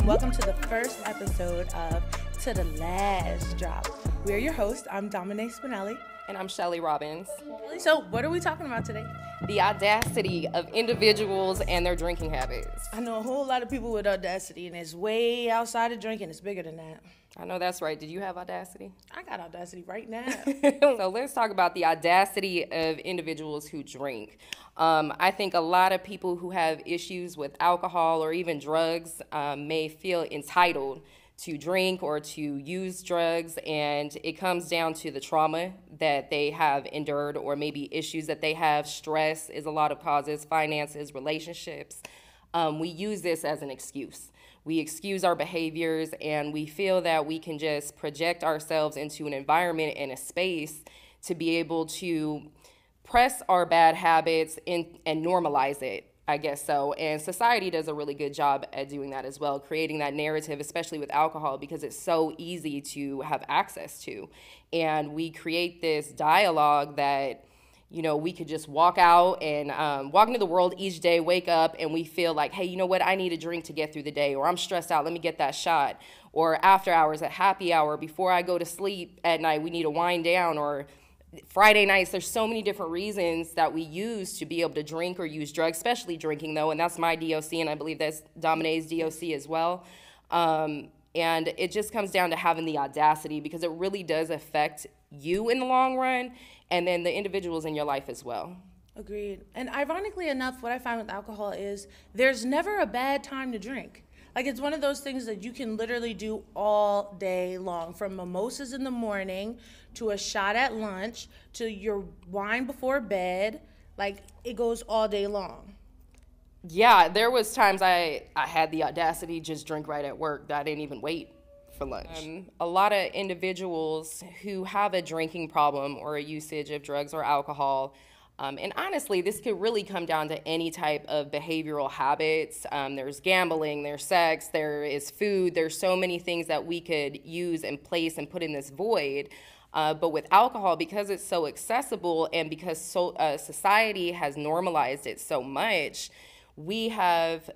welcome to the first episode of To The Last Drop. We're your hosts. I'm Dominique Spinelli. And I'm Shelly Robbins. So what are we talking about today? The audacity of individuals and their drinking habits. I know a whole lot of people with audacity, and it's way outside of drinking. It's bigger than that. I know that's right. Did you have audacity? I got audacity right now. So let's talk about the audacity of individuals who drink. I think a lot of people who have issues with alcohol or even drugs may feel entitled to drink or to use drugs, and it comes down to the trauma that they have endured or maybe issues that they have. Stress is a lot of causes, finances, relationships. We use this as an excuse. We excuse our behaviors, and we feel that we can just project ourselves into an environment and a space to be able to press our bad habits and normalize it, I guess so. And society does a really good job at doing that as well, creating that narrative, especially with alcohol, because it's so easy to have access to. And we create this dialogue that, you know, we could just walk out and walk into the world each day, wake up, and we feel like, hey, you know what, I need a drink to get through the day, or I'm stressed out, let me get that shot. Or after hours, at happy hour, before I go to sleep at night, we need to wind down. Or Friday nights, there's so many different reasons that we use to be able to drink or use drugs, especially drinking, though, and that's my DOC, and I believe that's Domine's DOC as well. And it just comes down to having the audacity, because it really does affect you in the long run, and then the individuals in your life as well. Agreed. And ironically enough, what I find with alcohol is there's never a bad time to drink. Like, it's one of those things that you can literally do all day long, from mimosas in the morning to a shot at lunch to your wine before bed. Like, it goes all day long. Yeah, there was times I had the audacity to just drink right at work, that I didn't even wait for lunch. A lot of individuals who have a drinking problem or a usage of drugs or alcohol, and honestly, this could really come down to any type of behavioral habits. There's gambling, there's sex, there is food. There's so many things that we could use and place and put in this void. But with alcohol, because it's so accessible and because society has normalized it so much, we have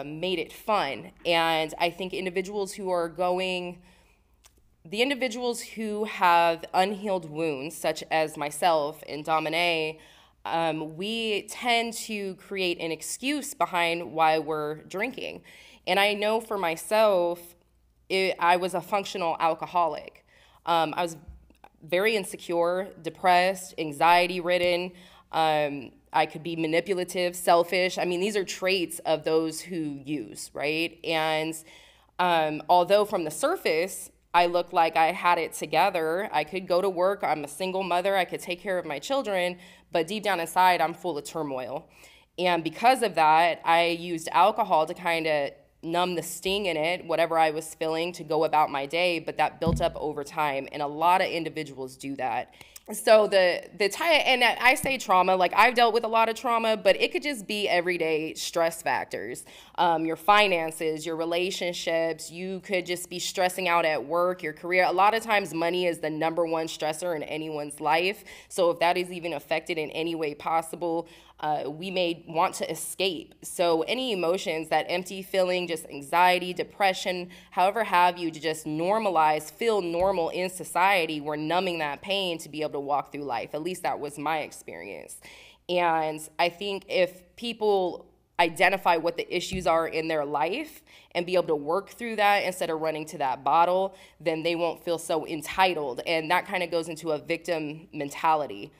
made it fun. And I think individuals who have unhealed wounds, such as myself and Domine, we tend to create an excuse behind why we're drinking. And I know for myself, I was a functional alcoholic. I was very insecure, depressed, anxiety-ridden. I could be manipulative, selfish. I mean, these are traits of those who use, right? And although from the surface, I looked like I had it together, I could go to work, I'm a single mother, I could take care of my children, but deep down inside, I'm full of turmoil. And because of that, I used alcohol to kind of numb the sting in it, whatever I was feeling, to go about my day, but that built up over time, and a lot of individuals do that. So and I say trauma, like I've dealt with a lot of trauma, but it could just be everyday stress factors. Your finances, your relationships, you could just be stressing out at work, your career. A lot of times money is the number one stressor in anyone's life. So if that is even affected in any way possible, we may want to escape. So any emotions, that empty feeling, just anxiety, depression, however have you, to just normalize, feel normal in society, we're numbing that pain to be able to walk through life. At least that was my experience. And I think if people identify what the issues are in their life and be able to work through that instead of running to that bottle, then they won't feel so entitled. And that kind of goes into a victim mentality.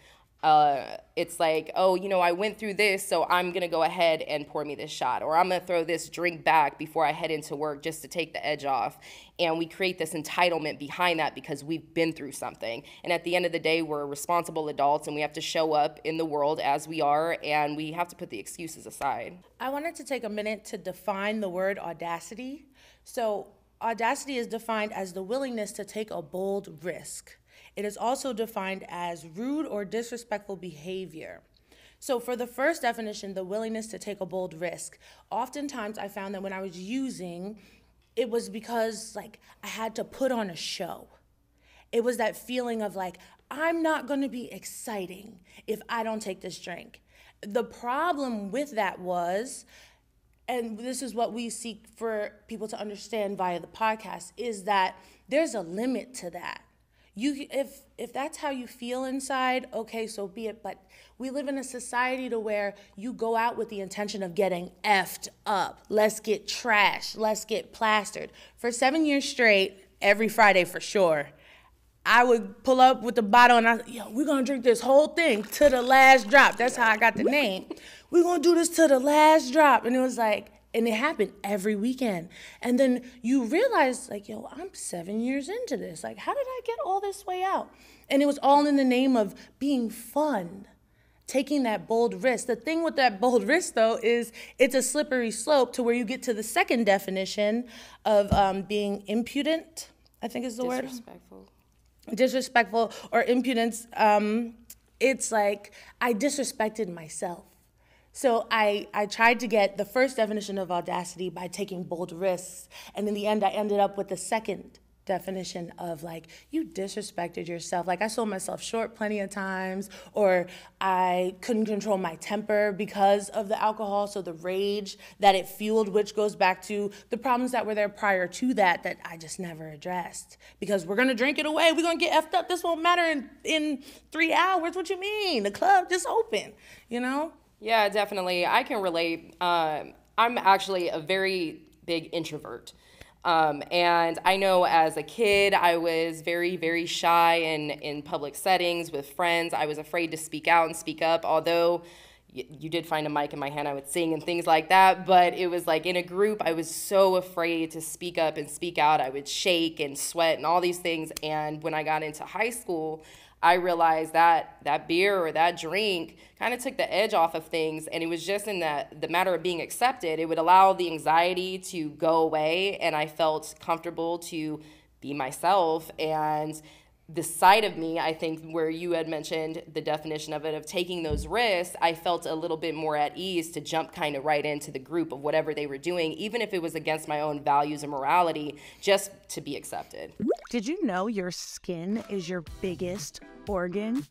It's like, oh, you know, I went through this, so I'm going to go ahead and pour me this shot, or I'm going to throw this drink back before I head into work just to take the edge off. And we create this entitlement behind that because we've been through something. And at the end of the day, we're responsible adults, and we have to show up in the world as we are, and we have to put the excuses aside. I wanted to take a minute to define the word audacity. So audacity is defined as the willingness to take a bold risk. It is also defined as rude or disrespectful behavior. So for the first definition, the willingness to take a bold risk, oftentimes I found that when I was using, it was because like I had to put on a show. It was that feeling of like, I'm not going to be exciting if I don't take this drink. The problem with that was and this is what we seek for people to understand via the podcast, is that there's a limit to that. If that's how you feel inside, okay, so be it. But we live in a society to where you go out with the intention of getting effed up. Let's get trashed. Let's get plastered. For 7 years straight, every Friday for sure, I would pull up with the bottle and we're gonna drink this whole thing to the last drop. That's how I got the name. We're gonna do this to the last drop. And it was like, and it happened every weekend. And then you realize, like, I'm 7 years into this. Like, how did I get all this way out? And it was all in the name of being fun, taking that bold risk. The thing with that bold risk, though, is it's a slippery slope to where you get to the second definition of being impudent, I think is the word. Disrespectful or impudence. It's like I disrespected myself. So I tried to get the first definition of audacity by taking bold risks. And in the end, I ended up with the second definition of, like, you disrespected yourself. Like, I sold myself short plenty of times, or I couldn't control my temper because of the alcohol. So the rage that it fueled, which goes back to the problems that were there prior to that I just never addressed. Because we're going to drink it away. We're going to get effed up. This won't matter in 3 hours. What you mean? The club just open, Yeah, definitely. I can relate. I'm actually a very big introvert. And I know as a kid, I was very, very shy in public settings with friends. I was afraid to speak out and speak up, although you did find a mic in my hand, I would sing and things like that. But it was like in a group, I was so afraid to speak up and speak out. I would shake and sweat and all these things. And when I got into high school, I realized that beer or that drink kind of took the edge off of things, and it was just in the matter of being accepted. It would allow the anxiety to go away, and I felt comfortable to be myself. And the side of me, I think, where you had mentioned the definition of it, of taking those risks, I felt a little bit more at ease to jump kind of right into the group of whatever they were doing, even if it was against my own values and morality, just to be accepted. Did you know your skin is your biggest organ?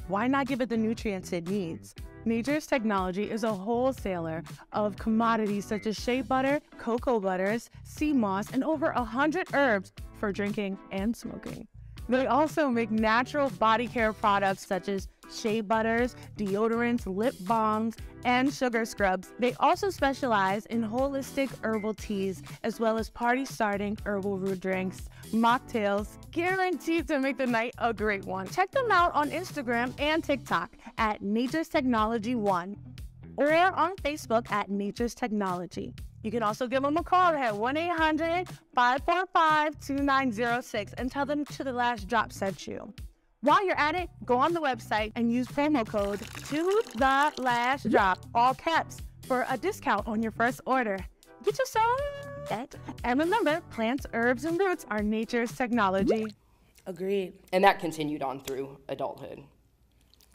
Why not give it the nutrients it needs? Nature's Technology is a wholesaler of commodities such as shea butter, cocoa butters, sea moss, and over 100 herbs for drinking and smoking. They also make natural body care products such as shea butters, deodorants, lip balms, and sugar scrubs. They also specialize in holistic herbal teas, as well as party-starting herbal root drinks, mocktails, guaranteed to make the night a great one. Check them out on Instagram and TikTok at Nature's Technology 1, or on Facebook at Nature's Technology. You can also give them a call at 1-800-545-2906 and tell them To The Last Drop sent you. While you're at it, go on the website and use promo code 2TheLastDrop, all caps, for a discount on your first order. Get yourself that. And remember, plants, herbs, and roots are nature's technology. Agreed. And that continued on through adulthood.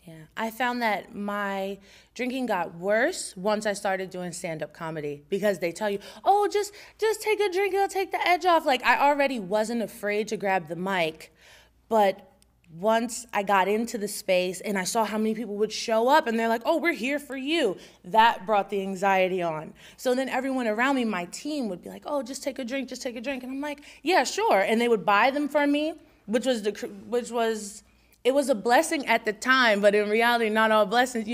Yeah, I found that my drinking got worse once I started doing stand-up comedy, because they tell you, oh, just take a drink, it'll take the edge off. Like, I already wasn't afraid to grab the mic, but once I got into the space and I saw how many people would show up and they're like, oh, we're here for you, that brought the anxiety on. So then everyone around me, my team, would be like, oh, just take a drink, just take a drink. And I'm like, yeah, sure. And they would buy them for me, it was a blessing at the time, but in reality, not all blessings,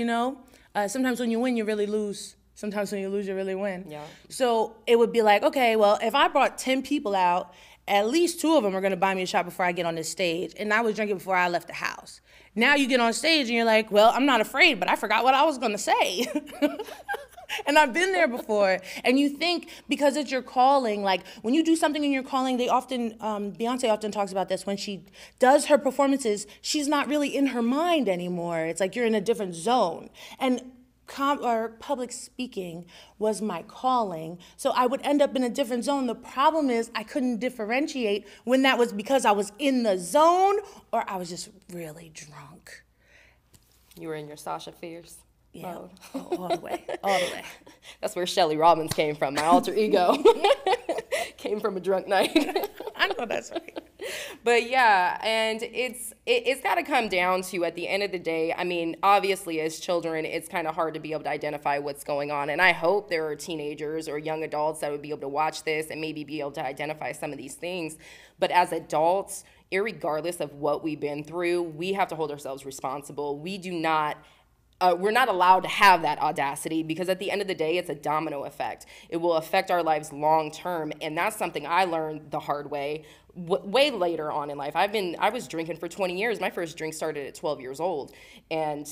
Sometimes when you win, you really lose. Sometimes when you lose, you really win. Yeah. So it would be like, okay, well, if I brought 10 people out, at least 2 of them are going to buy me a shot before I get on this stage. And I was drinking before I left the house. Now you get on stage and you're like, well, I'm not afraid, but I forgot what I was going to say. And I've been there before. And you think because it's your calling, like when you do something in your calling, Beyonce often talks about this. When she does her performances, she's not really in her mind anymore. It's like you're in a different zone. And public speaking was my calling. So I would end up in a different zone. The problem is I couldn't differentiate when that was because I was in the zone or I was just really drunk. You were in your Sasha Fierce. Yeah, all the way, all the way. That's where Shelly Robbins came from, my alter ego. Came from a drunk night. I know that's right. But yeah, and it's got to come down to, at the end of the day, I mean, obviously as children, it's kind of hard to be able to identify what's going on. And I hope there are teenagers or young adults that would be able to watch this and maybe be able to identify some of these things. But as adults, irregardless of what we've been through, we have to hold ourselves responsible. We're not allowed to have that audacity, because at the end of the day, it's a domino effect. It will affect our lives long term, and that's something I learned the hard way way later on in life. I was drinking for 20 years. My first drink started at 12 years old, and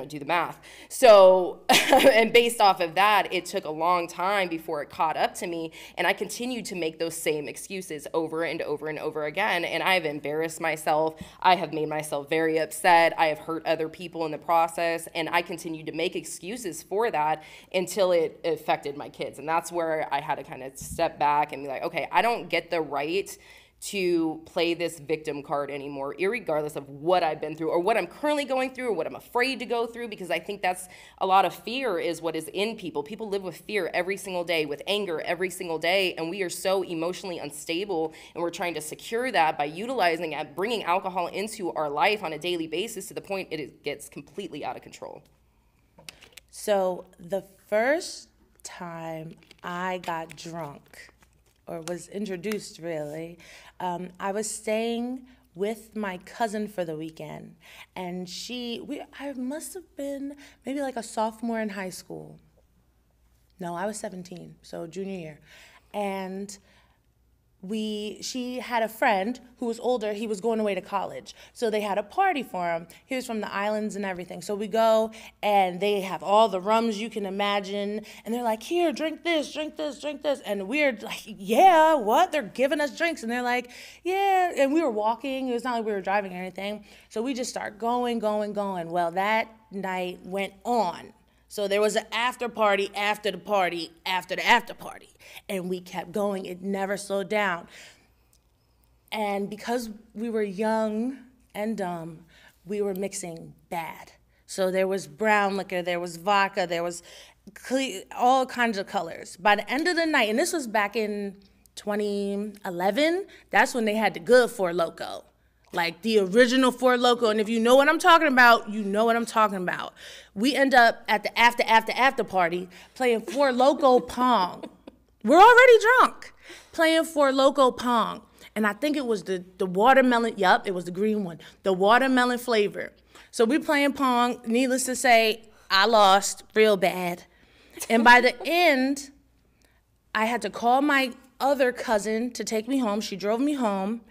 do the math. So, and based off of that, it took a long time before it caught up to me, and I continued to make those same excuses over and over and over again, and I have embarrassed myself. I have made myself very upset. I have hurt other people in the process, and I continued to make excuses for that until it affected my kids, and that's where I had to kind of step back and be like, okay, I don't get the right to play this victim card anymore, irregardless of what I've been through or what I'm currently going through or what I'm afraid to go through, because I think that's a lot of fear is what is in people. People live with fear every single day, with anger every single day, and we are so emotionally unstable, and we're trying to secure that by utilizing and bringing alcohol into our life on a daily basis to the point it gets completely out of control. So the first time I got drunk, or was introduced really, I was staying with my cousin for the weekend, and I must have been maybe like a sophomore in high school. No, I was 17, so junior year. And she had a friend who was older. He was going away to college, so they had a party for him. He was from the islands and everything. So we go, and they have all the rums you can imagine, and they're like, here, drink this, drink this, drink this. And we're like, yeah, what? They're giving us drinks. And they're like, yeah. And we were walking. It was not like we were driving or anything. So we just start going. Well, that night went on. So there was an after party, after the party, after the after party. And we kept going. It never slowed down. And because we were young and dumb, we were mixing bad. So there was brown liquor, there was vodka, there was all kinds of colors. By the end of the night, and this was back in 2011, that's when they had the good Four Loko. Like the original Four Loko, and if you know what I'm talking about, you know what I'm talking about. We end up at the after party playing Four Loko Pong. We're already drunk, playing Four Loko Pong. And I think it was the watermelon, it was the green one, the watermelon flavor. So we playing Pong, needless to say, I lost real bad. And by the end, I had to call my other cousin to take me home. She drove me home,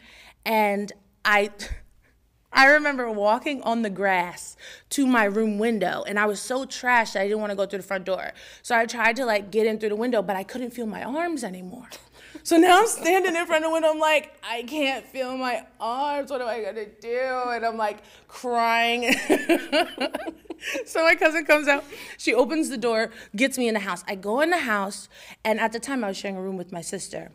and I remember walking on the grass to my room window, and I was so trashed I didn't want to go through the front door. So I tried to get in through the window, but I couldn't feel my arms anymore. So now I'm standing in front of the window, I'm like, I can't feel my arms, what am I gonna do? And I'm crying. So my cousin comes out, she opens the door, gets me in the house. I go in the house, and at the time I was sharing a room with my sister.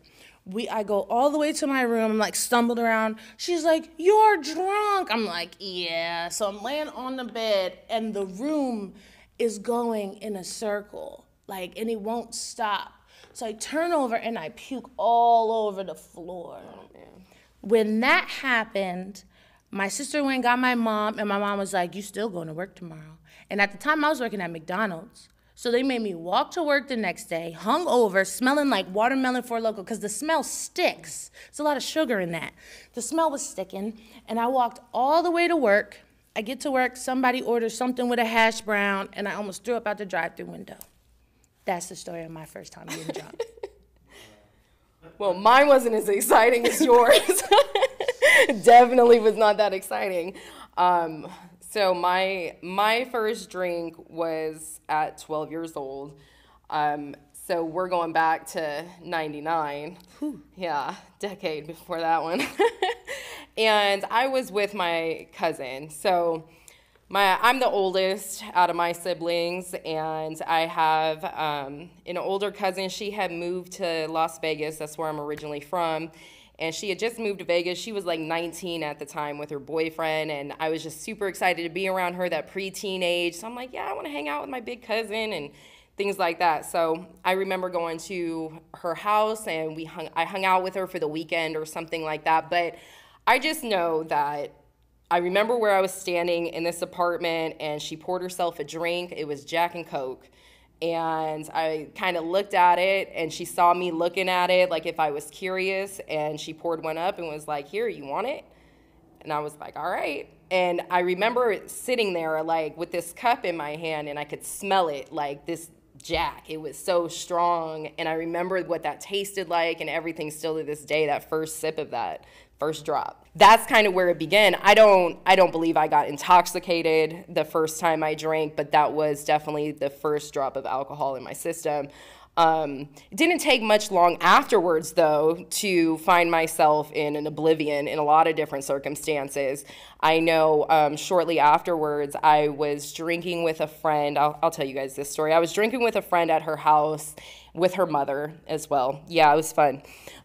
I go all the way to my room, I'm stumbled around. She's like, you're drunk. I'm like, yeah. So I'm laying on the bed, and the room is going in a circle, and it won't stop. So I turn over, and I puke all over the floor. Oh, man. When that happened, my sister went and got my mom, and my mom was like, you still going to work tomorrow? And at the time, I was working at McDonald's. So they made me walk to work the next day, hungover, smelling like watermelon Four Loko, because the smell sticks. There's a lot of sugar in that. The smell was sticking, and I walked all the way to work. I get to work, somebody orders something with a hash brown, and I almost threw up out the drive-thru window. That's the story of my first time being drunk. Well, mine wasn't as exciting as yours. Definitely was not that exciting. So my first drink was at 12 years old. So we're going back to 99. Whew. Yeah, decade before that one. And I was with my cousin. So I'm the oldest out of my siblings, and I have an older cousin. She had moved to Las Vegas. That's where I'm originally from. And she had just moved to Vegas. She was 19 at the time with her boyfriend, and I was just super excited to be around her, that preteen age. So I'm like, yeah, I want to hang out with my big cousin and things like that. So I remember going to her house and I hung out with her for the weekend or something like that. But I just know that I remember where I was standing in this apartment and she poured herself a drink. It was Jack and Coke. And I kind of looked at it and she saw me looking at it like if I was curious, and she poured one up and was like, "Here, you want it?" And I was like, "All right." And I remember sitting there like with this cup in my hand and I could smell it, like this Jack. It was so strong. And I remember what that tasted like and everything still to this day, that first sip of that first drop. That's kind of where it began. I don't believe I got intoxicated the first time I drank, but that was definitely the first drop of alcohol in my system. It didn't take much long afterwards, though, to find myself in an oblivion in a lot of different circumstances. I know shortly afterwards, I was drinking with a friend. I'll tell you guys this story. I was drinking with a friend at her house with her mother as well. Yeah, it was fun.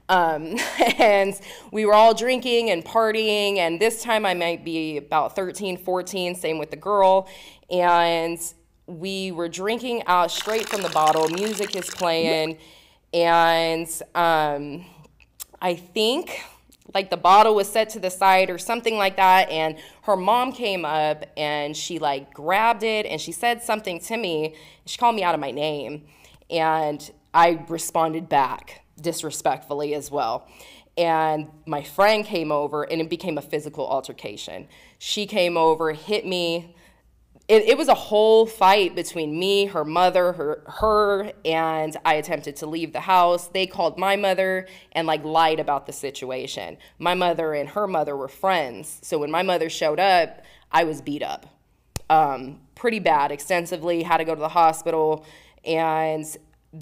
And we were all drinking and partying, and this time I might be about 13, 14, same with the girl, and we were drinking out straight from the bottle. Music is playing, and I think like the bottle was set to the side or something like that, and her mom came up and she like grabbed it and she said something to me. She called me out of my name, and I responded back disrespectfully as well. And my friend came over and it became a physical altercation. She came over, hit me. It was a whole fight between me, her mother, her, and I attempted to leave the house. They called my mother and like lied about the situation. My mother and her mother were friends. So when my mother showed up, I was beat up pretty bad, extensively, had to go to the hospital. And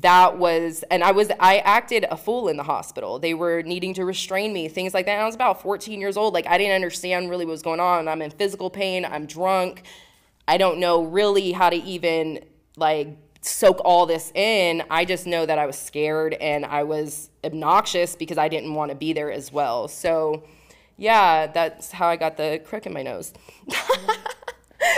I acted a fool in the hospital. They were needing to restrain me, things like that. And I was about 14 years old. Like, I didn't understand really what was going on. I'm in physical pain. I'm drunk. I don't know really how to even, like, soak all this in. I just know that I was scared and I was obnoxious because I didn't want to be there as well. So, yeah, that's how I got the crook in my nose.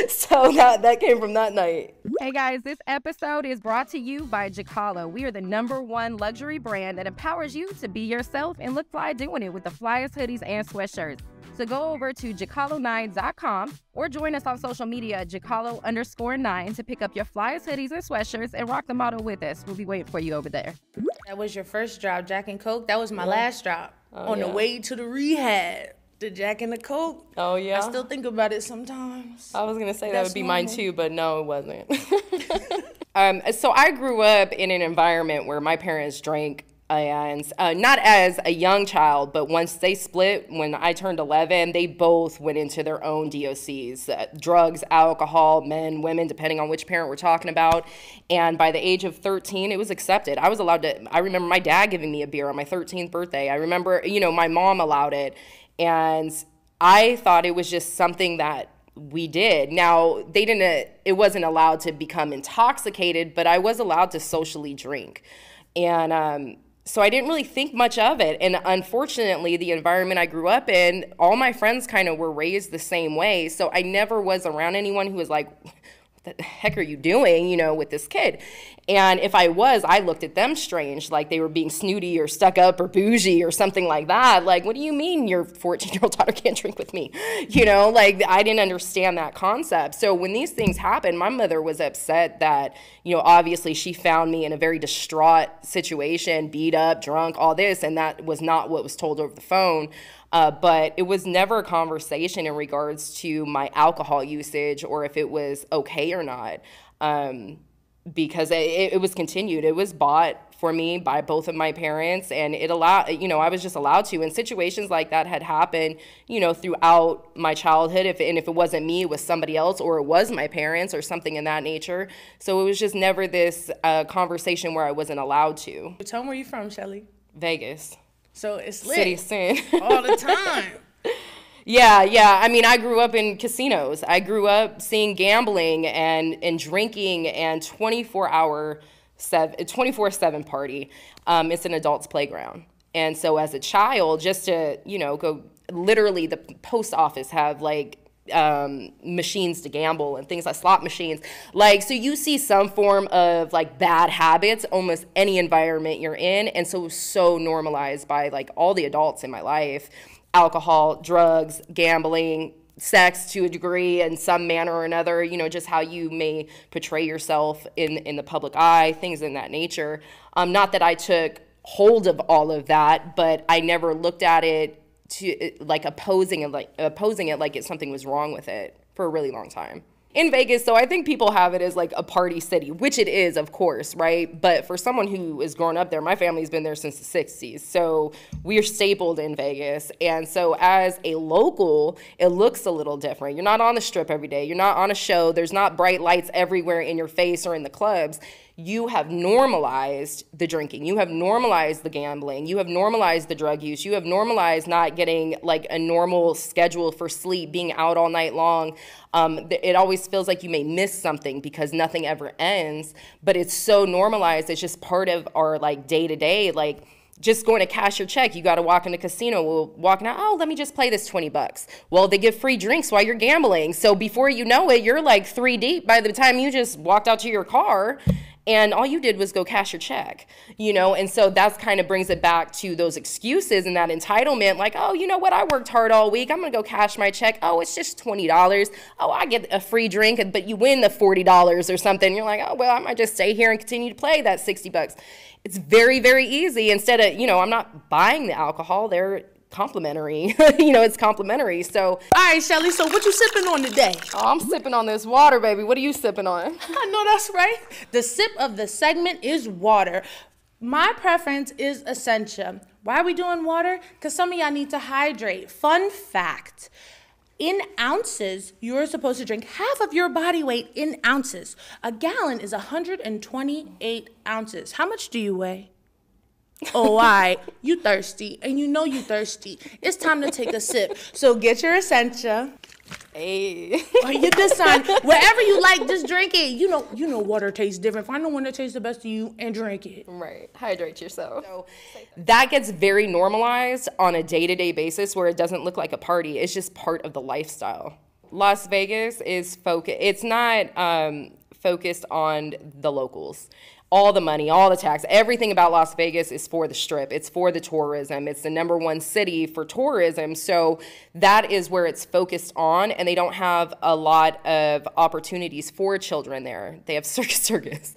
So that came from that night. Hey guys, this episode is brought to you by Jacalo. We are the #1 luxury brand that empowers you to be yourself and look fly doing it with the flyest hoodies and sweatshirts. So go over to jacalo9.com or join us on social media at jacalo_9 to pick up your flyest hoodies and sweatshirts and rock the motto with us. We'll be waiting for you over there. That was your first drop, Jack and Coke. That was my last drop. The way to the rehab. The Jack and the Coke. Oh, yeah? I still think about it sometimes. I was going to say that would be mine too, but no, it wasn't. So I grew up in an environment where my parents drank, and not as a young child, but once they split, when I turned 11, they both went into their own DOCs, drugs, alcohol, men, women, depending on which parent we're talking about. And by the age of 13, it was accepted. I was allowed to, I remember my dad giving me a beer on my 13th birthday. I remember, my mom allowed it. And I thought it was just something that we did. Now, it wasn't allowed to become intoxicated, but I was allowed to socially drink. And so I didn't really think much of it. And unfortunately, the environment I grew up in, all my friends kind of were raised the same way. So I never was around anyone who was like, what the heck are you doing, with this kid? And if I looked at them strange, like they were being snooty or stuck up or bougie or something like that. Like, what do you mean your 14-year-old daughter can't drink with me? Like I didn't understand that concept. So when these things happened, my mother was upset that, obviously she found me in a very distraught situation, beat up, drunk, all this, and that was not what was told over the phone. But it was never a conversation in regards to my alcohol usage or if it was okay or not, because it was continued. It was bought for me by both of my parents, and I was just allowed to. And situations like that had happened, throughout my childhood. If it wasn't me, it was somebody else, or it was my parents or something in that nature. So it was just never this conversation where I wasn't allowed to. Tell me where you from, Shelly? Vegas. So it's lit. City sin. All the time. Yeah. I mean, I grew up in casinos. I grew up seeing gambling and drinking and 24/7 party. It's an adult's playground. And so as a child, just to, go, literally the post office have like machines to gamble and things like slot machines. Like, so you see some form of like bad habits almost any environment you're in. And so it was so normalized by like all the adults in my life: alcohol, drugs, gambling, sex to a degree in some manner or another, you know, just how you may portray yourself in the public eye, things in that nature. Not that I took hold of all of that, but I never looked at it to like opposing it like something was wrong with it for a really long time. In Vegas, so I think people have it as like a party city, which it is, of course, right? But for someone who is grown up there, my family's been there since the 60s, so we're stapled in Vegas. And so as a local, it looks a little different. You're not on the strip every day. You're not on a show. There's not bright lights everywhere in your face or in the clubs. You have normalized the drinking. You have normalized the gambling. You have normalized the drug use. You have normalized not getting like a normal schedule for sleep, being out all night long. It always feels like you may miss something because nothing ever ends, but it's so normalized. It's just part of our like day to day, like just going to cash your check. You got to walk in the casino. We'll walking out. Oh, let me just play this $20. Well, they give free drinks while you're gambling. So before you know it, you're like 3 deep by the time you just walked out to your car. And all you did was go cash your check, you know? And so that's kind of brings it back to those excuses and that entitlement, like, oh, you know what? I worked hard all week. I'm going to go cash my check. Oh, it's just $20. Oh, I get a free drink, but you win the $40 or something. You're like, oh, well, I might just stay here and continue to play that $60. It's very, very easy. Instead of, you know, I'm not buying the alcohol. They're complimentary. You know, it's complimentary. So, all right, Shelly, so what you sipping on today? Oh, I'm sipping on this water, baby. What are you sipping on? I know that's right. The sip of the segment is water. My preference is Essentia. Why are we doing water? Because some of y'all need to hydrate. Fun fact. In ounces, you're supposed to drink half of your body weight in ounces. A gallon is 128 ounces. How much do you weigh? Oh, all right, you thirsty, and you know you thirsty. It's time to take a sip. So get your Essentia. Hey. Or get this sign. Wherever you like, just drink it. You know water tastes different. Find the one that tastes the best to you and drink it. Right. Hydrate yourself. So that gets very normalized on a day-to-day basis where it doesn't look like a party. It's just part of the lifestyle. Las Vegas is it's not focused on the locals. All the money, all the tax, everything about Las Vegas is for the Strip. It's for the tourism. It's the #1 city for tourism. So that is where it's focused on, and they don't have a lot of opportunities for children there. They have circus.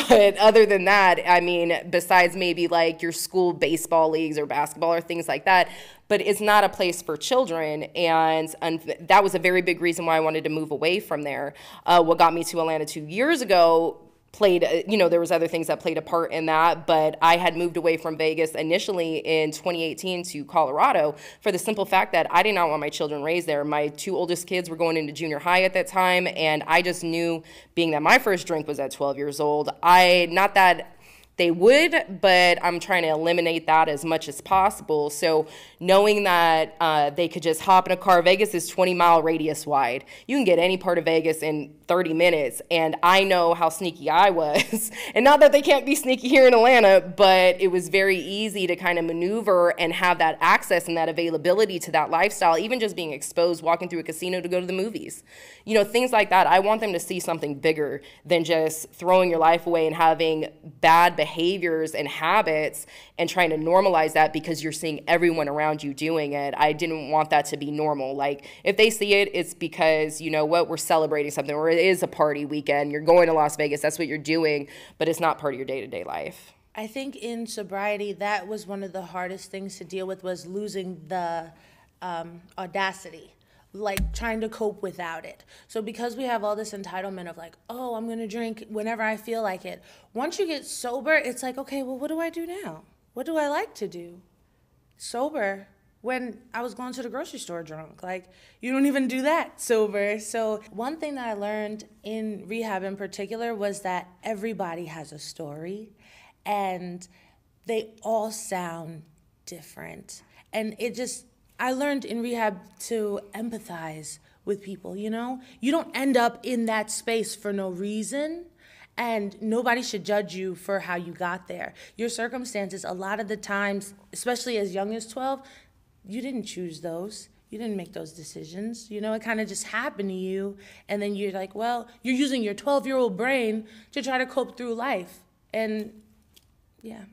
But other than that, I mean, besides maybe like your school baseball leagues or basketball or things like that, but it's not a place for children, and that was a very big reason why I wanted to move away from there. What got me to Atlanta 2 years ago played, you know, there was other things that played a part in that, but I had moved away from Vegas initially in 2018 to Colorado for the simple fact that I did not want my children raised there. My 2 oldest kids were going into junior high at that time, and I just knew, being that my first drink was at 12 years old, not that they would, but I'm trying to eliminate that as much as possible. So knowing that they could just hop in a car. Vegas is 20-mile radius wide. You can get any part of Vegas in 30 minutes, and I know how sneaky I was. And not that they can't be sneaky here in Atlanta, but it was very easy to kind of maneuver and have that access and that availability to that lifestyle, even just being exposed, walking through a casino to go to the movies. You know, things like that. I want them to see something bigger than just throwing your life away and having bad behaviors and habits and trying to normalize that because you're seeing everyone around you doing it. I didn't want that to be normal. Like, if they see it, it's because, you know what, we're celebrating something, or it is a party weekend. You're going to Las Vegas. That's what you're doing, but it's not part of your day-to-day life. I think in sobriety, that was one of the hardest things to deal with, was losing the audacity, like trying to cope without it. So because we have all this entitlement of like, oh, I'm gonna drink whenever I feel like it. Once you get sober, it's like, okay, well, what do I do now? What do I like to do? Sober, when I was going to the grocery store drunk, like, you don't even do that sober. So one thing that I learned in rehab in particular was that everybody has a story and they all sound different. And I learned in rehab to empathize with people, you know? You don't end up in that space for no reason, and nobody should judge you for how you got there. Your circumstances, a lot of the times, especially as young as 12, you didn't choose those. you didn't make those decisions. You know, it kind of just happened to you. And then you're like, well, you're using your 12-year-old brain to try to cope through life. And yeah.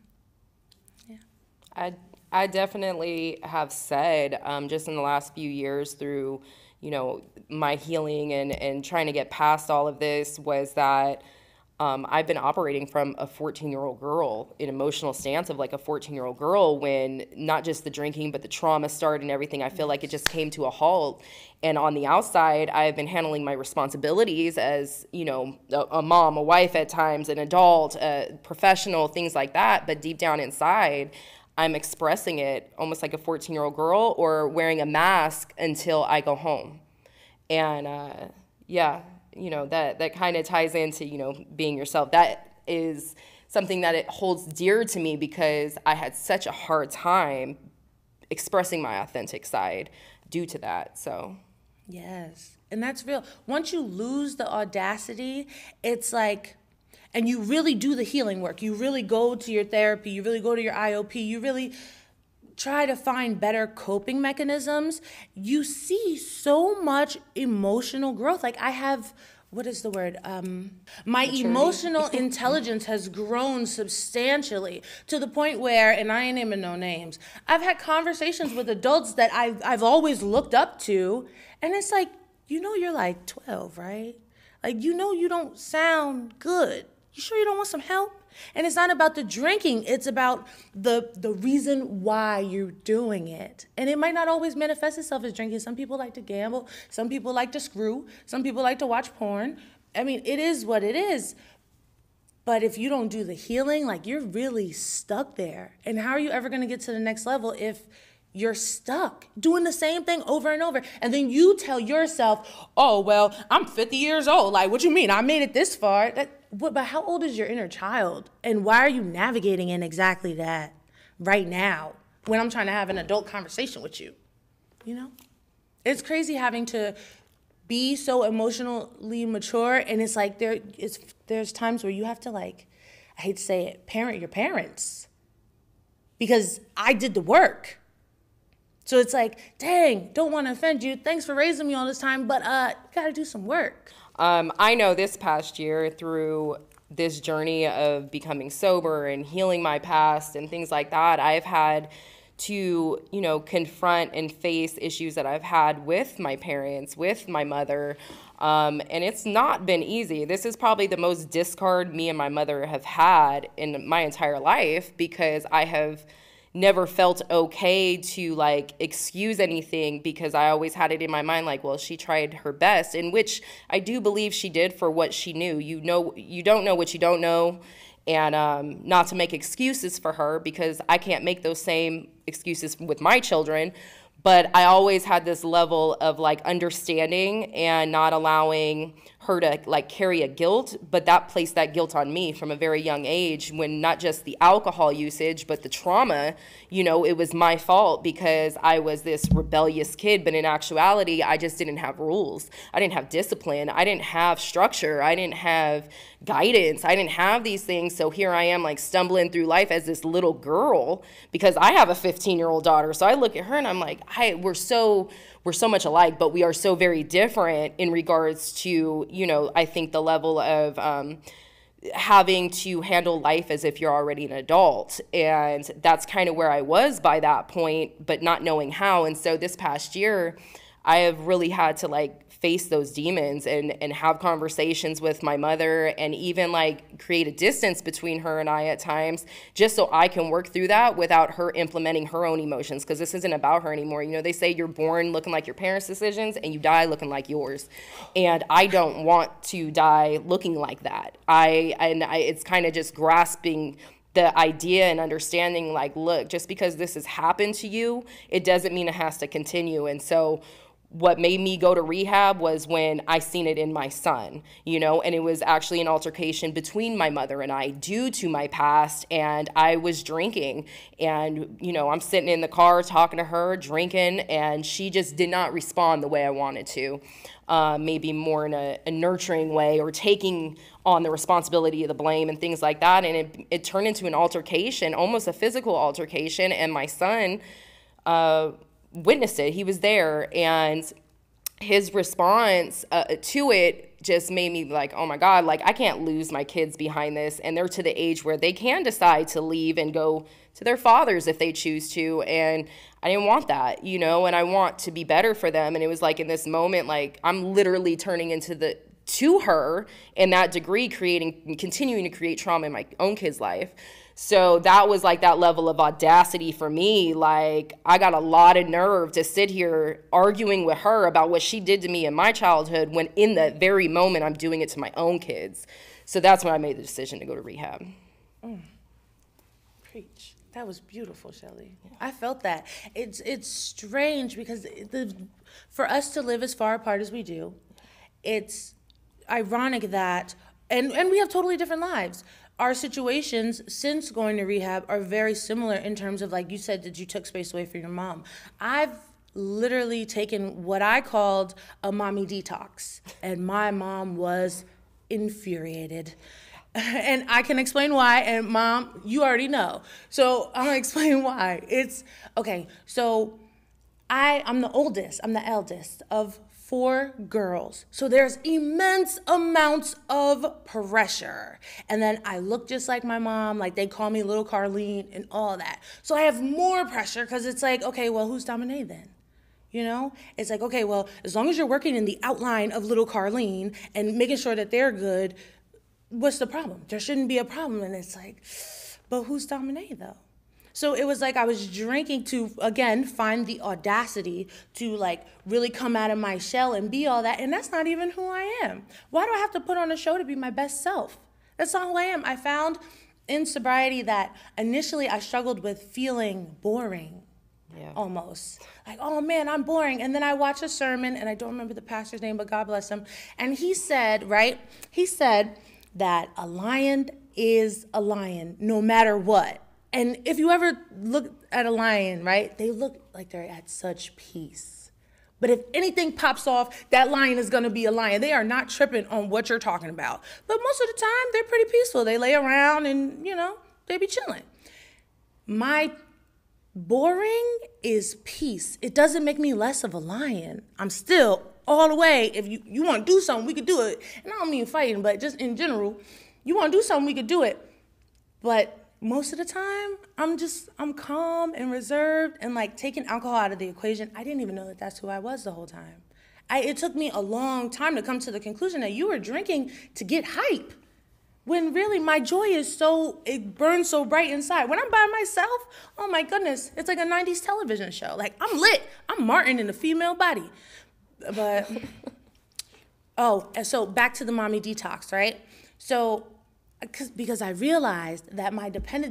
I definitely have said, just in the last few years through, you know, my healing and trying to get past all of this, was that I've been operating from a 14-year-old girl, an emotional stance of like a 14-year-old girl, when not just the drinking, but the trauma started and everything. I feel like it just came to a halt. And on the outside, I've been handling my responsibilities as, you know, a mom, a wife at times, an adult, a professional, things like that. But deep down inside, I'm expressing it almost like a 14-year-old girl, or wearing a mask until I go home. And yeah, you know, that kind of ties into, you know, being yourself. That is something that it holds dear to me, because I had such a hard time expressing my authentic side due to that. So yes, and that's real. Once you lose the audacity, it's like, and you really do the healing work. You really go to your therapy. You really go to your IOP. You really try to find better coping mechanisms. You see so much emotional growth. Like I have, what is the word? My Maturity. Emotional intelligence has grown substantially to the point where, and I ain't naming no names, I've had conversations with adults that I've always looked up to, and it's like, you know, you're like 12, right? Like, you know, you don't sound good. You sure you don't want some help? And it's not about the drinking, it's about the reason why you're doing it. And it might not always manifest itself as drinking. Some people like to gamble, some people like to screw, some people like to watch porn. I mean, it is what it is. But if you don't do the healing, like, you're really stuck there. And how are you ever gonna get to the next level if you're stuck doing the same thing over and over? And then you tell yourself, oh, well, I'm 50 years old. Like, what you mean? I made it this far. But how old is your inner child? And why are you navigating in exactly that right now when I'm trying to have an adult conversation with you? You know? It's crazy having to be so emotionally mature, and it's like there's times where you have to, like, I hate to say it, parent your parents. Because I did the work. So it's like, dang, don't want to offend you. Thanks for raising me all this time, but gotta do some work. I know this past year, through this journey of becoming sober and healing my past and things like that, I've had to, you know, confront and face issues that I've had with my parents, with my mother, and it's not been easy. This is probably the most discard me and my mother have had in my entire life, because I have never felt okay to, like, excuse anything, because I always had it in my mind, like, well, she tried her best, in which I do believe she did for what she knew. You know, you don't know what you don't know, and not to make excuses for her, because I can't make those same excuses with my children. But I always had this level of, like, understanding and not allowing her to, like, carry a guilt, but that placed that guilt on me from a very young age, when not just the alcohol usage, but the trauma, you know, it was my fault because I was this rebellious kid. But in actuality, I just didn't have rules. I didn't have discipline. I didn't have structure. I didn't have guidance. I didn't have these things. So here I am, like, stumbling through life as this little girl, because I have a 15-year-old daughter. So I look at her and I'm like, we're so much alike, but we are so very different in regards to, you know, I think the level of having to handle life as if you're already an adult. And that's kind of where I was by that point, but not knowing how. And so this past year, I have really had to, like, face those demons and have conversations with my mother, and even, like, create a distance between her and I at times, just so I can work through that without her implementing her own emotions, because this isn't about her anymore. You know, they say you're born looking like your parents' decisions and you die looking like yours. And I don't want to die looking like that. It's kind of just grasping the idea and understanding, like, look, just because this has happened to you, it doesn't mean it has to continue. And so what made me go to rehab was when I seen it in my son, you know, and it was actually an altercation between my mother and I due to my past, and I was drinking, and, you know, I'm sitting in the car talking to her, drinking, and she just did not respond the way I wanted to, maybe more in a nurturing way, or taking on the responsibility of the blame and things like that, and it turned into an altercation, almost a physical altercation, and my son witnessed it. He was there, and his response to it just made me like, oh my God, like I can't lose my kids behind this. And they're to the age where they can decide to leave and go to their fathers if they choose to. And I didn't want that, you know, and I want to be better for them. And it was like in this moment, like I'm literally turning to her in that degree, continuing to create trauma in my own kid's life. So that was like that level of audacity for me. Like I got a lot of nerve to sit here arguing with her about what she did to me in my childhood when in the very moment I'm doing it to my own kids. So that's when I made the decision to go to rehab. Preach. That was beautiful, Shelly. I felt that. It's strange because for us to live as far apart as we do, it's ironic that, and we have totally different lives. Our situations since going to rehab are very similar in terms of, like you said, that you took space away from your mom. I've literally taken what I called a mommy detox, and my mom was infuriated. And I can explain why, and Mom, you already know. So I'm gonna explain why. It's, okay, so I'm the oldest, I'm the eldest of 4 girls. So there's immense amounts of pressure. And then I look just like my mom, like they call me Little Carlene and all that. So I have more pressure because it's like, okay, well, who's Dominique then? You know, it's like, okay, well, as long as you're working in the outline of Little Carlene and making sure that they're good, what's the problem? There shouldn't be a problem. And it's like, but who's Dominique though? So it was like I was drinking to, again, find the audacity to like really come out of my shell and be all that. And that's not even who I am. Why do I have to put on a show to be my best self? That's not who I am. I found in sobriety that initially I struggled with feeling boring. Yeah. Almost. Like, oh man, I'm boring. And then I watched a sermon, and I don't remember the pastor's name, but God bless him. And he said, right? He said that a lion is a lion no matter what. And if you ever look at a lion, right, they look like they're at such peace. But if anything pops off, that lion is going to be a lion. They are not tripping on what you're talking about. But most of the time, they're pretty peaceful. They lay around and, you know, they be chilling. My boring is peace. It doesn't make me less of a lion. I'm still all the way. If you want to do something, we could do it. And I don't mean fighting, but just in general, you want to do something, we could do it. But most of the time, I'm calm and reserved, and like taking alcohol out of the equation, I didn't even know that that's who I was the whole time. It took me a long time to come to the conclusion that you were drinking to get hype, when really my joy is it burns so bright inside. When I'm by myself, oh my goodness, it's like a 90s television show. Like I'm lit, I'm Martin in a female body. But, so back to the mommy detox, right? So, because I realized that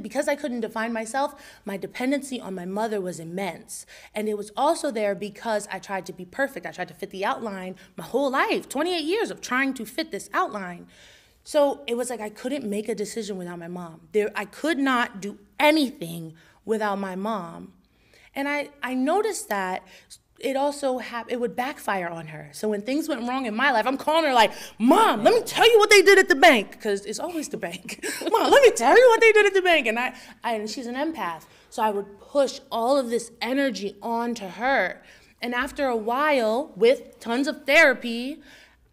because I couldn't define myself, my dependency on my mother was immense. And it was also there because I tried to be perfect. I tried to fit the outline my whole life, 28 years of trying to fit this outline. So it was like I couldn't make a decision without my mom. I could not do anything without my mom. And I noticed that it would backfire on her. So when things went wrong in my life, I'm calling her like, Mom, let me tell you what they did at the bank, because it's always the bank. Mom, let me tell you what they did at the bank. And she's an empath. So I would push all of this energy onto her. And after a while, with tons of therapy,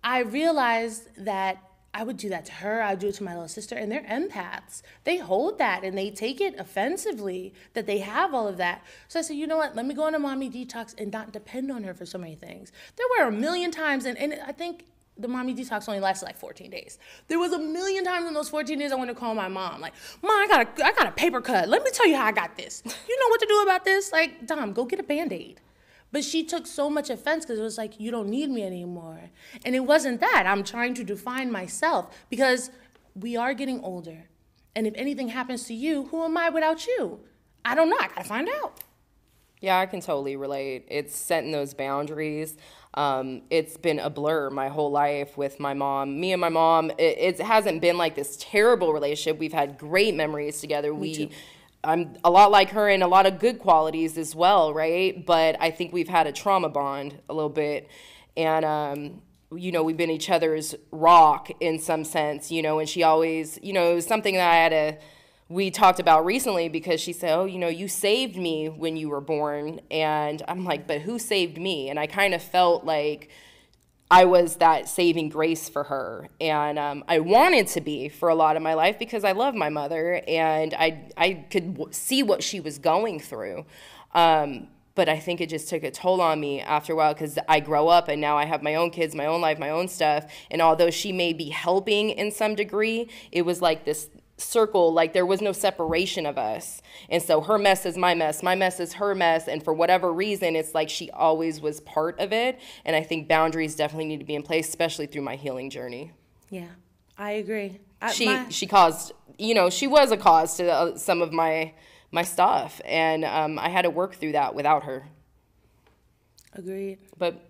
I realized that I would do that to her, I would do it to my little sister, and they're empaths. They hold that, and they take it offensively that they have all of that. So I said, you know what, let me go on a mommy detox and not depend on her for so many things. There were a million times, and I think the mommy detox only lasted like 14 days. There was a million times in those 14 days I wanted to call my mom, like, Mom, I got a paper cut. Let me tell you how I got this. You know what to do about this? Like, Dom, go get a Band-Aid. But she took so much offense because it was like, you don't need me anymore. And it wasn't that. I'm trying to define myself because we are getting older. And if anything happens to you, who am I without you? I don't know. I got to find out. Yeah, I can totally relate. It's setting those boundaries. It's been a blur my whole life with my mom. Me and my mom, it hasn't been like this terrible relationship. We've had great memories together. Me too. I'm a lot like her in a lot of good qualities as well, right? But I think we've had a trauma bond a little bit. And, you know, we've been each other's rock in some sense, you know, and she always, you know, it was something that I had to we talked about recently, because she said, oh, you know, you saved me when you were born. And I'm like, but who saved me? And I kind of felt like I was that saving grace for her. And I wanted to be for a lot of my life, because I love my mother and I could see what she was going through. But I think it just took a toll on me after a while, because I grow up and now I have my own kids, my own life, my own stuff. And although she may be helping in some degree, it was like this circle, like there was no separation of us. And so her mess is my mess is her mess, and for whatever reason, it's like she always was part of it. And I think boundaries definitely need to be in place, especially through my healing journey. Yeah, I agree. She caused, you know, she was a cause to some of my stuff, and I had to work through that without her. Agreed. But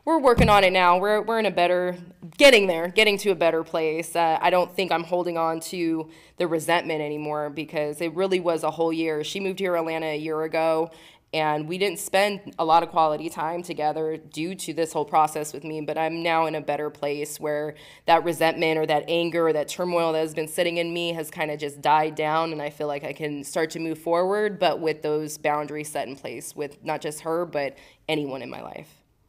we're working on it now. We're in a better, getting to a better place. I don't think I'm holding on to the resentment anymore, because it really was a whole year. She moved here to Atlanta a year ago, and we didn't spend a lot of quality time together due to this whole process with me. But I'm now in a better place where that resentment or that anger or that turmoil that has been sitting in me has kind of just died down, and I feel like I can start to move forward, but with those boundaries set in place with not just her, but anyone in my life.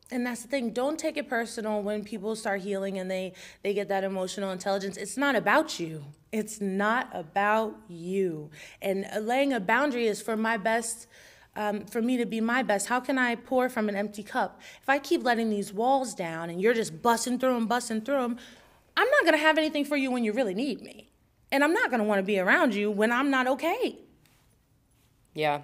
And that's the thing. Don't take it personal when people start healing and they get that emotional intelligence. It's not about you. It's not about you. And laying a boundary is for my best, for me to be my best. How can I pour from an empty cup? If I keep letting these walls down and you're just busting through them, I'm not going to have anything for you when you really need me. And I'm not going to want to be around you when I'm not okay. Yeah,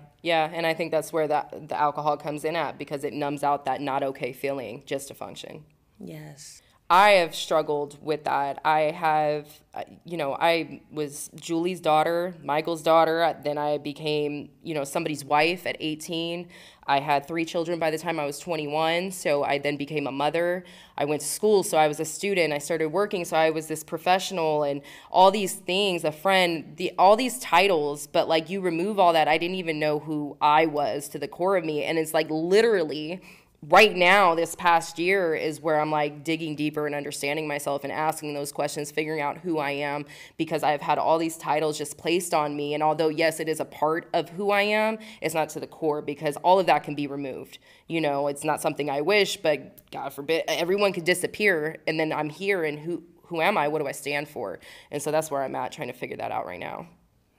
and I think that's where the alcohol comes in at, because it numbs out that not okay feeling just to function. Yes. I have struggled with that. I have, I was Julie's daughter, Michael's daughter. Then I became, somebody's wife at 18. I had 3 children by the time I was 21, so I then became a mother. I went to school, so I was a student. I started working, so I was this professional and all these things, a friend, all these titles. But like, you remove all that, I didn't even know who I was to the core of me. And it's like literally right now, this past year is where I'm like digging deeper and understanding myself and asking those questions, figuring out who I am, because I've had all these titles just placed on me. And although, yes, it is a part of who I am, it's not to the core, because all of that can be removed. It's not something I wish, but God forbid, everyone could disappear. And then I'm here, and who am I? What do I stand for? And so that's where I'm at, trying to figure that out right now.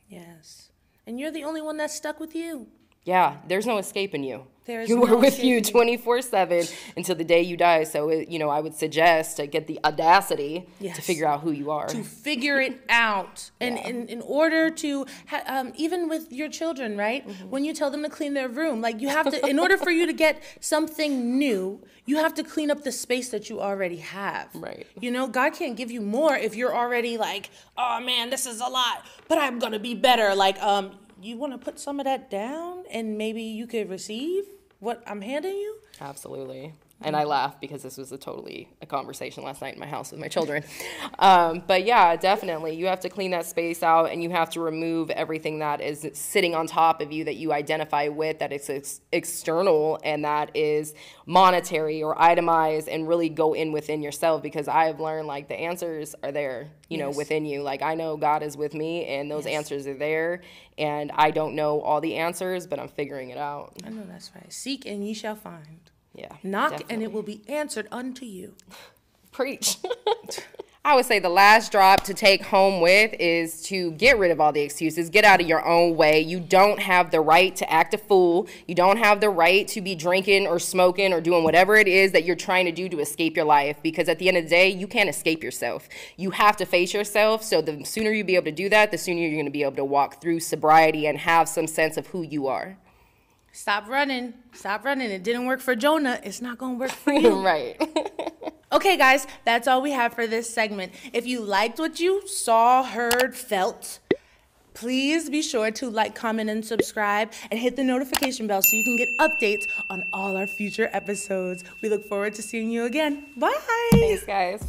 Yes. And you're the only one that's stuck with you. Yeah, there's no escaping you. You are with you 24/7 until the day you die. So, I would suggest to get the audacity to figure out who you are. To figure it out. And in order to, even with your children, right? Mm-hmm. When you tell them to clean their room, like you have to, in order for you to get something new, you have to clean up the space that you already have. Right. God can't give you more if you're already like, oh man, this is a lot, but I'm going to be better. Like, you want to put some of that down and maybe you could receive what I'm handing you? Absolutely. And I laugh because this was a conversation last night in my house with my children. But yeah, definitely. You have to clean that space out, and you have to remove everything that is sitting on top of you that you identify with, that it's external and that is monetary or itemized, and really go in within yourself, because I've learned like the answers are there, within you. Like I know God is with me, and those answers are there, and I don't know all the answers, but I'm figuring it out. I know that's right. Seek and ye shall find. Yeah. Knock, definitely. and it will be answered unto you. Preach. I would say the last drop to take home with is to get rid of all the excuses. Get out of your own way. You don't have the right to act a fool. You don't have the right to be drinking or smoking or doing whatever it is that you're trying to do to escape your life, because at the end of the day, you can't escape yourself. You have to face yourself. So the sooner you be able to do that, the sooner you're going to be able to walk through sobriety and have some sense of who you are. Stop running. It didn't work for Jonah. It's not going to work for you. Right. Okay, guys, that's all we have for this segment. If you liked what you saw, heard, felt, please be sure to like, comment, and subscribe, and hit the notification bell so you can get updates on all our future episodes. We look forward to seeing you again. Bye. Thanks, guys.